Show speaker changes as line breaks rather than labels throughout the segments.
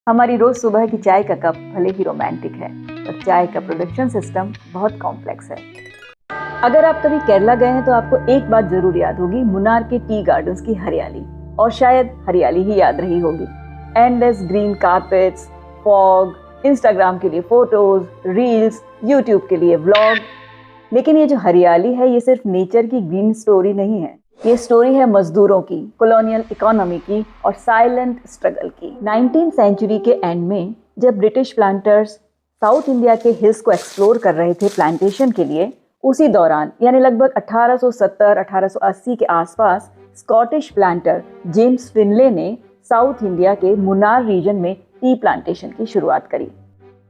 हमारी रोज सुबह की चाय का कप भले ही रोमांटिक है, पर चाय का प्रोडक्शन सिस्टम बहुत कॉम्प्लेक्स है। अगर आप कभी केरला गए हैं तो आपको एक बात जरूर याद होगी, मुन्नार के टी गार्डन्स की हरियाली। और शायद हरियाली ही याद रही होगी। Endless green carpets, fog, Instagram के लिए फोटोज, रील्स, यूट्यूब के लिए व्लॉग। लेकिन ये जो हरियाली है, ये सिर्फ नेचर की ग्रीन स्टोरी नहीं है। ये स्टोरी है मजदूरों की, कॉलोनियल इकोनॉमी की और साइलेंट स्ट्रगल की। 19th सेंचुरी के एंड में जब ब्रिटिश प्लांटर्स साउथ इंडिया के हिल्स को एक्सप्लोर कर रहे थे प्लांटेशन के लिए, उसी दौरान यानी लगभग 1870-1880 के आसपास स्कॉटिश प्लांटर जेम्स फिनले ने साउथ इंडिया के मुन्नार रीजन में टी प्लांटेशन की शुरुआत करी।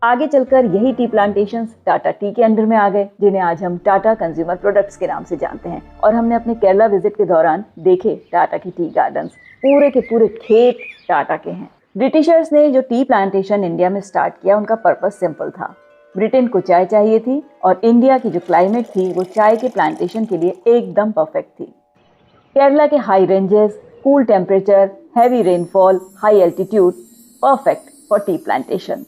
आगे चलकर यही टी प्लांटेशंस टाटा टी के अंडर में आ गए, जिन्हें आज हम टाटा कंज्यूमर प्रोडक्ट्स के नाम से जानते हैं। और हमने अपने केरला विजिट के दौरान देखे टाटा की टी गार्डन्स, पूरे के पूरे खेत टाटा के हैं। ब्रिटिशर्स ने जो टी प्लांटेशन इंडिया में स्टार्ट किया, उनका पर्पस सिंपल था। ब्रिटेन को चाय चाहिए थी और इंडिया की जो क्लाइमेट थी वो चाय के प्लांटेशन के लिए एकदम परफेक्ट थी। केरला के high ranges, cool temperature, heavy rainfall, high altitude, perfect for tea plantation.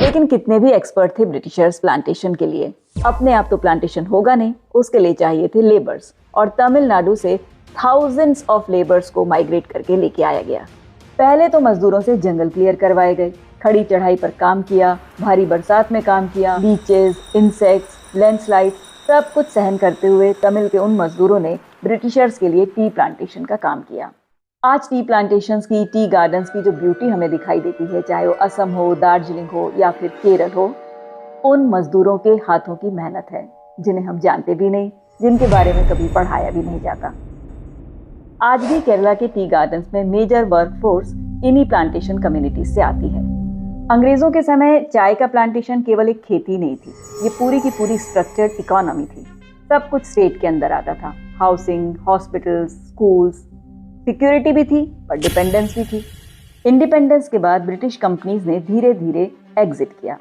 लेकिन कितने भी एक्सपर्ट थे ब्रिटिशर्स प्लांटेशन के लिए, अपने आप तो प्लांटेशन होगा नहीं, उसके लिए चाहिए थे लेबर्स। और तमिलनाडु से थाउजेंड्स ऑफ लेबर्स को माइग्रेट करके लेके आया गया। पहले तो मजदूरों से जंगल क्लियर करवाए गए, खड़ी चढ़ाई पर काम किया, भारी बरसात में काम किया, बीचेस, इंसेक्ट्स, लैंडस्लाइड सब कुछ सहन करते हुए तमिल के उन मजदूरों ने ब्रिटिशर्स के लिए टी प्लांटेशन का काम किया। आज टी प्लांटेशंस की, टी गार्डन्स की जो ब्यूटी हमें दिखाई देती है, चाहे वो असम हो, दार्जिलिंग हो या फिर केरल हो, उन मजदूरों के हाथों की मेहनत है, जिन्हें हम जानते भी नहीं, जिनके बारे में कभी पढ़ाया भी नहीं जाता। आज भी केरला के टी गार्डन्स में मेजर वर्कफोर्स इन्हीं प्लांटेशन कम्युनिटीज से आती है। अंग्रेजों के समय चाय का प्लांटेशन केवल एक खेती नहीं थी, ये पूरी की पूरी स्ट्रक्चर्ड इकोनॉमी थी। सब कुछ स्टेट के अंदर आता था, हाउसिंग, हॉस्पिटल्स, स्कूल्स, सिक्योरिटी भी थी पर डिपेंडेंस भी थी। इंडिपेंडेंस के बाद ब्रिटिश कंपनीज ने धीरे धीरे एग्जिट किया।